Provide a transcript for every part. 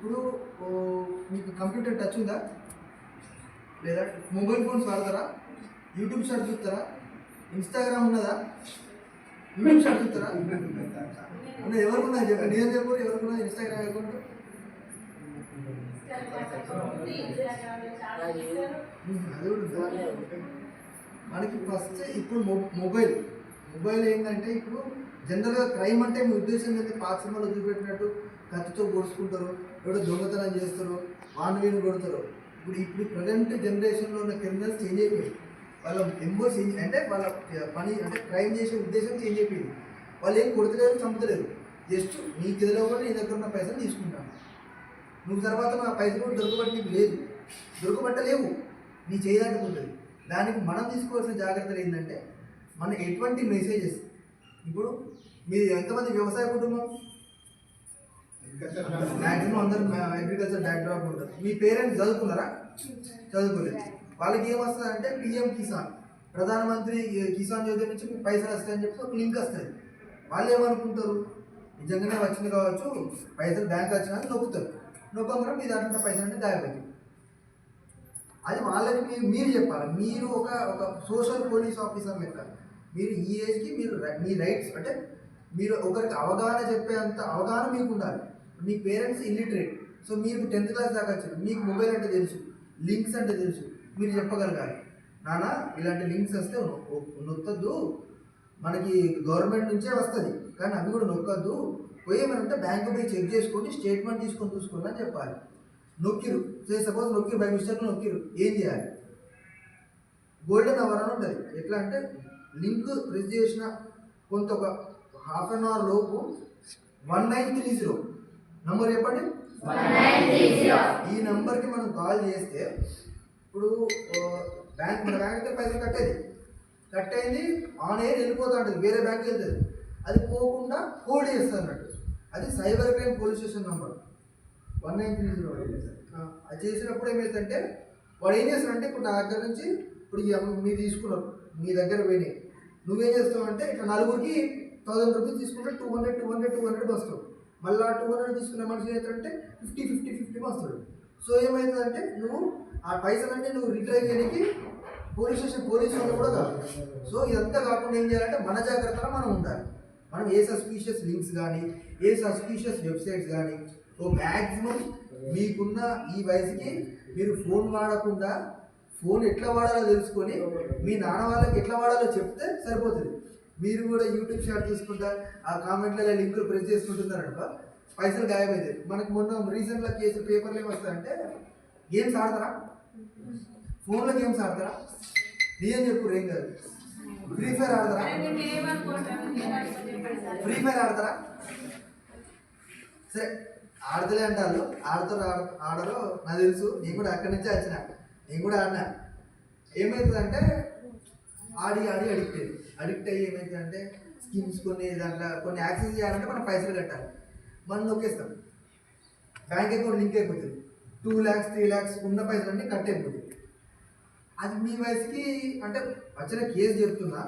ఇప్పుడు మీకు computer touch ఉందా లేదా మొబైల్ ఫోన్స్ వాడతారా? యూట్యూబ్ షార్ట్ చూస్తారా? ఇన్స్టాగ్రామ్ ఉన్నదా? యూట్యూబ్ షార్ట్ చూస్తారా? ఉన్నది ఎవరుకున్నా చెప్పండి, నిజం చెప్పు. ఎవరుకున్నా ఇన్స్టాగ్రామ్ అకౌంట్? మనకి ఫస్ట్ ఇప్పుడు మొబైల్ ఏంటంటే ఇప్పుడు జనరల్గా క్రైమ్ అంటే మీ ఉద్దేశం ఏంటంటే పాత సినిమాలో చూపెట్టినట్టు కత్తితో పొడుచుకుంటారు, ఎవడో దొంగతనం చేస్తారు, వీణు కొడతారు. ఇప్పుడు ప్రజెంట్ జనరేషన్లో ఉన్న క్రిమినల్స్ చేంజ్ అయిపోయింది. వాళ్ళ ఎంబోస్ అంటే వాళ్ళ పని అంటే క్రైమ్ చేసే ఉద్దేశం చేంజ్ అయిపోయింది. వాళ్ళు ఏం కొడతలేరు, చంపుతలేరు. జస్ట్ నీకు తెలియకుండా నీ దగ్గర ఉన్న పైసలు తీసుకుంటాను. నువ్వు తర్వాత నా పైసలు కూడా దొరకబట్టి లేదు, దొరకబట్టలేవు, నీ చేయడానికి. దానికి మనం తీసుకోవాల్సిన జాగ్రత్తలు ఏంటంటే మన ఎటువంటి మెసేజెస్. ఇప్పుడు మీరు ఎంతమంది వ్యవసాయ కుటుంబం? మ్యాక్సిమం అందరూ అగ్రికల్చర్ బ్యాక్డ్రాప్ ఉంటారు. మీ పేరెంట్స్ చదువుకున్నారా? చదువుకోలేదు. వాళ్ళకి ఏమొస్తుంది అంటే పిఎం కిసాన్, ప్రధానమంత్రి కిసాన్ యోజన నుంచి మీకు పైసలు వస్తాయని చెప్పి ఒక లింక్ వస్తుంది. వాళ్ళు ఏమనుకుంటారు, నిజంగానే వచ్చింది కావచ్చు, పైసలు బ్యాంక్ వచ్చినా నొక్కుతారు. నొక్కకుండా మీ దాంట్లో పైసలు అంటే గాయపడి. అది వాళ్ళకి మీరు చెప్పాలి. మీరు ఒక సోషల్ పోలీస్ ఆఫీసర్ లెక్క మీరు ఈ ఏజ్కి మీరు మీ రైట్స్ అంటే మీరు ఒకరికి అవగాహన చెప్పేంత అవగాహన మీకు ఉండాలి. మీ పేరెంట్స్ ఇల్లిటరేట్, సో మీరు 10th క్లాస్ దాకా వచ్చారు, మీకు మొబైల్ అంటే తెలుసు, లింక్స్ అంటే తెలుసు, మీరు చెప్పగలగాలి, నాన్న ఇలాంటి లింక్స్ వస్తే నొక్కద్దు, మనకి గవర్నమెంట్ నుంచే వస్తుంది కానీ అవి కూడా నొక్కద్దు, పోయేమనంటే బ్యాంకు పోయి చెక్ చేసుకోండి, స్టేట్మెంట్ తీసుకొని చూసుకోండి అని చెప్పాలి. నొక్కిరు, సపోజ్ నొక్కిరు, బై మిస్టేక్లో నొక్కిరు, ఏం చేయాలి? గోల్డెన్ అవర్ అని ఉంటుంది. ఎట్లా అంటే లింక్ ప్రెస్ చేసిన కొంత ఒక హాఫ్ అన్ అవర్ లోపు 1930 నంబర్ చెప్పండి. ఈ నెంబర్కి మనం కాల్ చేస్తే ఇప్పుడు మన బ్యాంక్ అయితే పైసలు కట్ అయింది ఆన్ ఎయిర్ వెళ్ళిపోతూ ఉంటుంది, వేరే బ్యాంక్కి వెళ్తుంది. అది పోకుండా హోల్డ్ చేస్తుంది అన్నట్టు. అది cyber crime police station number 1930. అది చేసినప్పుడు ఏమైందంటే వాడు ఏం చేస్తాడంటే ఇప్పుడు నా దగ్గర నుంచి ఇప్పుడు మీరు తీసుకున్నారు, మీ దగ్గర పోయినాయి, నువ్వేం చేస్తావు అంటే ఇట్లా నలుగురికి 1000 రూపీస్ తీసుకుంటే 200 వస్తావు. మళ్ళీ 200 తీసుకున్న మనిషి ఏంటంటే 50 వస్తాడు. సో ఏమవుతుందంటే నువ్వు ఆ పైసలన్నీ నువ్వు రిట్రైవ్ చేయడానికి పోలీస్ వాళ్ళు కూడా కాదు. సో ఇదంతా కాకుండా ఏం చేయాలంటే మన జాగ్రత్తగా మనం ఉండాలి. మనం ఏ సస్పీషియస్ లింక్స్ కానీ ఏ సస్పీషియస్ వెబ్సైట్స్ కానీ మ్యాక్సిమం మీకున్న ఈ వయసుకి మీరు ఫోన్ వాడకుండా ఫోన్ ఎట్లా వాడాలో తెలుసుకొని మీ నాన్న వాళ్ళకి ఎట్లా వాడాలో చెప్తే సరిపోతుంది. మీరు కూడా యూట్యూబ్ షార్ట్ చూసుకుంటా ఆ కామెంట్లలో లింకులు ప్రెస్ చేసుకుంటున్నారనుక పైసలు గాయమైతాయి. మనకు మొన్న రీసెంట్గా కేసు పేపర్లు ఏమొస్తాయంటే గేమ్స్ ఆడతారా, ఫోన్లో గేమ్స్ ఆడతారా? ఏం చెప్పు, ఏం కాదు. ఫ్రీ ఫైర్ ఆడతారా? సరే ఆడతలే అంటారు, ఆడరో నాకు తెలుసు. నేను కూడా అక్కడి నుంచే వచ్చిన, నేను కూడా ఆడినా. ఏమవుతుందంటే ఆడి అడిక్ట్ అయ్యి ఏమవుతుందంటే స్కీమ్స్ దాంట్లో కొన్ని యాక్సెస్ చేయాలంటే మనం పైసలు కట్టాలి. మనం నొక్కేస్తాం, బ్యాంక్ అకౌంట్ లింక్ అయిపోతుంది, 2 lakhs 3 lakhs ఉన్న పైసలన్నీ కట్ అయిపోతుంది. అది మీ వయసుకి అంటే వచ్చిన కేసు చెప్తున్నా,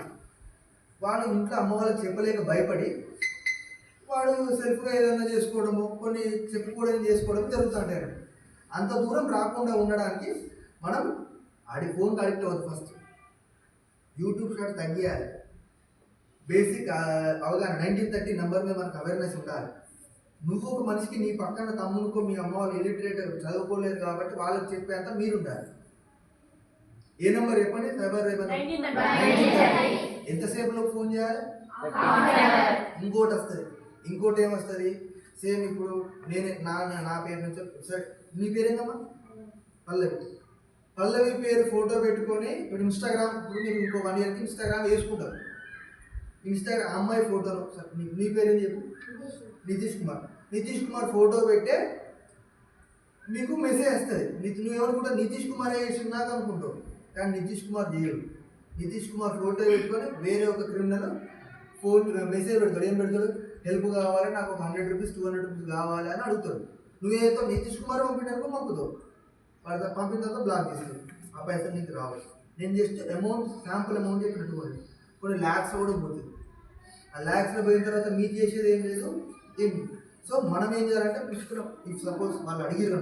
వాడు ఇంట్లో అమ్మ వాళ్ళకి చెప్పలేక భయపడి వాడు సెల్ఫ్గా ఏదైనా చేసుకోవడము, కొన్ని చెప్పుకోవడం చేసుకోవడం జరుగుతుంటారు. అంత దూరం రాకుండా ఉండడానికి మనం ఆడి ఫోన్కి అడిక్ట్ అవ్వదు. ఫస్ట్ యూట్యూబ్ షార్ట్ తగ్గియాలి. బేసిక్ అవగాహన 1930 నెంబర్ మీద మనకు అవేర్నెస్ ఉండాలి. నువ్వు ఒక మనిషికి నీ పక్కన తమ్మునికో మీ అమ్మ వాళ్ళు ఇల్లిటరేట్ చదువుకోలేదు కాబట్టి వాళ్ళకి చెప్పేంత మీరు ఉండాలి. ఏ నెంబర్ చెప్పండి? సైబర్ రేబర్. ఎంతసేపులో ఫోన్ చేయాలి? ఇంకోటి వస్తుంది, ఇంకోటి ఏమొస్తుంది సేమ్. ఇప్పుడు నేనే నా పేరు నుంచి సరే, మీ పేరేందమ్మా? పల్లవి పేరు ఫోటో పెట్టుకొని ఇప్పుడు ఇన్స్టాగ్రామ్, ఇప్పుడు మీరు ఇంకో 1 yearకి ఇన్స్టాగ్రామ్ వేసుకుంటారు. ఇన్స్టాగ్రామ్ అమ్మాయి ఫోటోలు, నీ పేరేం చెప్పు? నితీష్ కుమార్ ఫోటో పెట్టే మీకు మెసేజ్ వస్తుంది. నువ్వు ఎవరు నితీష్ కుమార్ చేసినాక అనుకుంటావు, కానీ నితీష్ కుమార్ చేయడు. నితీష్ కుమార్ ఫోటో పెట్టుకొని వేరే ఒక క్రిమినల్ ఫోన్ మెసేజ్ పెడతాడు. ఏం పెడతాడు? హెల్ప్ కావాలి, నాకు ఒక 100 రూపీస్ 200 రూపీస్ కావాలి అని అడుగుతాడు. నువ్వేదో నితీష్ కుమార్ పంపించడానికి పంపుతావు, వాడు పంపిన తర్వాత బ్లాక్ చేస్తాడు. ఆ పైసలు నీకు రావాలి. నేను జస్ట్ శాంపుల్ అమౌంట్ చెప్పినటువంటి కొన్ని ల్యాక్స్ కూడా పోతుంది. ఆ ల్యాక్స్లో పోయిన తర్వాత మీరు చేసేది ఏం లేదు. సో మనం ఏం చేయాలంటే పుష్కరం ఇఫ్ సపోజ్ వాళ్ళు అడిగిరు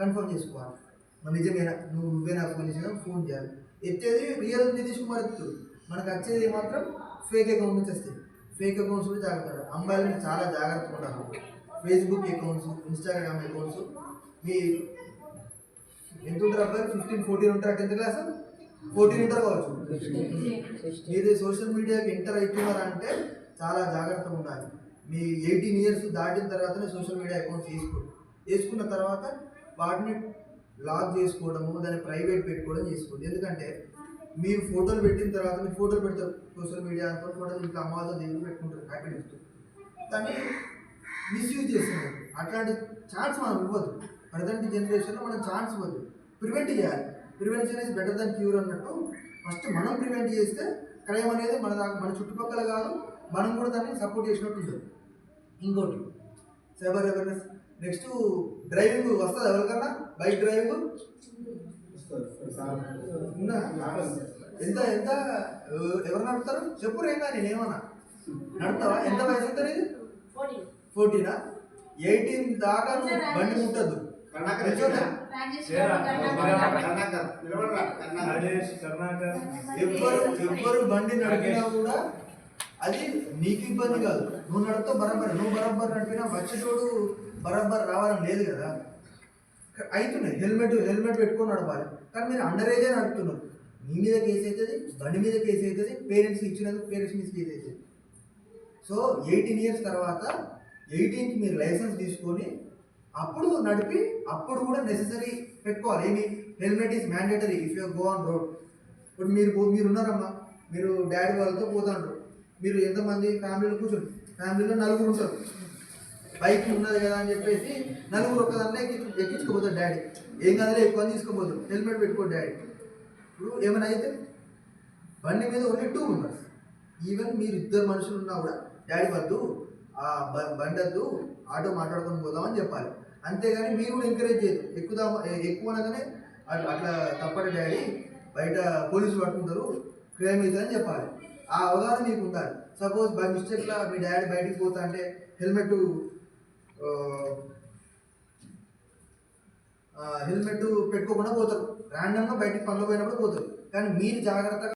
కన్ఫర్మ్ చేసుకోవాలి మన నిజమేనా నువ్వేనా ఫోన్ చేసినా ఫోన్ చేయాలి. ఎత్తేది రియల్ నితీష్ కుమార్ ఎత్తుడు, మనకు వచ్చేది మాత్రం ఫేక్ అకౌంట్ నుంచి వస్తాయి. ఫేక్ అకౌంట్స్ కూడా జాగ్రత్త, అమ్మాయిలు మీరు చాలా జాగ్రత్తగా ఉండాలి. ఫేస్బుక్ అకౌంట్స్, ఇన్స్టాగ్రామ్ అకౌంట్స్, మీ ఎంత ఉంటారు అబ్బాయి 15-14 ఉంటారు, 10th క్లాస్ 14 ఉంటారు కావచ్చు. మీరు సోషల్ మీడియాకి ఎంటర్ అవుతున్నారా అంటే చాలా జాగ్రత్తగా ఉండాలి. మీ 18 ఇయర్స్ దాటిన తర్వాతనే సోషల్ మీడియా అకౌంట్స్ వేసుకున్న తర్వాత వాటిని లాక్ చేసుకోవడము, దాన్ని ప్రైవేట్ పెట్టుకోవడం చేసుకోండి. ఎందుకంటే మీరు ఫోటోలు పెట్టిన తర్వాత మీరు ఫోటోలు పెడతారు సోషల్ మీడియా అంతా, ఫోటోలు ఇంట్లో అమ్మాయితో దేవుడు పెట్టుకుంటారు హ్యాపీ ఇస్తూ, కానీ మిస్యూజ్ చేస్తున్నారు. అట్లాంటి ఛాన్స్ మనం ఇవ్వద్దు. ప్రజెంట్ జనరేషన్లో మనం ఛాన్స్ ఇవ్వద్దు, ప్రివెంట్ చేయాలి. Prevention is better than cure అన్నట్టు ఫస్ట్ మనం ప్రివెంట్ చేస్తే క్రైమ్ అనేది మన చుట్టుపక్కల కాదు, మనం కూడా దాన్ని సపోర్ట్ చేసినట్టు ఉంటుంది. ఇంకోటి సైబర్ అవేర్నెస్. నెక్స్ట్ డ్రైవింగ్ వస్తుంది ఎవరికన్నా, బైక్ డ్రైవింగ్ ఎంత ఎంత ఎవరు నడుపుతారు చెప్పు రేగా, నేనేమన్నా నడుపుతావా? ఎంత వయసు ఉంటుంది? ఇది 14. 18 దాకా బండి ముట్టద్దు. ఎవ్వరు బండి నడిపినా కూడా అది నీకు ఇబ్బంది కాదు, నువ్వు నడుపుతావు బరాబర్. నువ్వు బరాబర్ నడిపినా వచ్చేటోడు బరాబర్ రావాలని లేదు కదా. అవుతున్నాయి హెల్మెట్ పెట్టుకొని నడపాలి, కానీ మీరు అండర్ ఏజే నడుపుతున్నారు. మీ మీద కేసు అవుతుంది, బండి మీద కేసు అవుతుంది, పేరెంట్స్ ఇచ్చినందుకు పేరెంట్స్ మీద కేసు అవుతుంది. సో 18 ఇయర్స్ తర్వాత 18కి మీరు లైసెన్స్ తీసుకొని అప్పుడు నడిపి అప్పుడు కూడా నెససరీ పెట్టుకోవాలి. ఏమి helmet is mandatory if you go on road. ఇప్పుడు మీరు ఉన్నారమ్మా, మీరు డాడీ వాళ్ళతో పోతాండ్రు, మీరు ఎంతమంది ఫ్యామిలీలో కూర్చోండి, ఫ్యామిలీలో 4 ఉంటారు, బైక్ ఉన్నది కదా అని చెప్పేసి 4 ఒక్కదాన్నే ఎక్కించుకోపోతాడు డాడీ. ఏం కదలే ఎక్కువ తీసుకోపోతాడు, హెల్మెట్ పెట్టుకో డాడీ. ఇప్పుడు ఏమైనా అయితే బండి మీద ఓన్లీ 2 మెంబర్స్, ఈవెన్ మీరు 2 మనుషులు ఉన్నా కూడా డాడీ వద్దు, ఆ బండి వద్దు, ఆటో మాట్లాడుకొని పోదామని చెప్పాలి. అంతేగాని మీరు కూడా ఎంకరేజ్ చేయదు, ఎక్కువ అనగానే అట్లా తప్పటి డాడీ, బయట పోలీసులు పట్టుకుంటారు, క్రైమ్ అవుతుందని చెప్పాలి. ఆ అవగాహన మీకు ఉండాలి. సపోజ్ బై మిస్టేక్లా మీ డాడీ బయటికి పోతా అంటే హెల్మెట్ పెట్టుకోకుండా పోతారు, ర్యాండమ్గా బయటికి పనులు పోయినప్పుడు పోతారు, కానీ మీరు జాగ్రత్తగా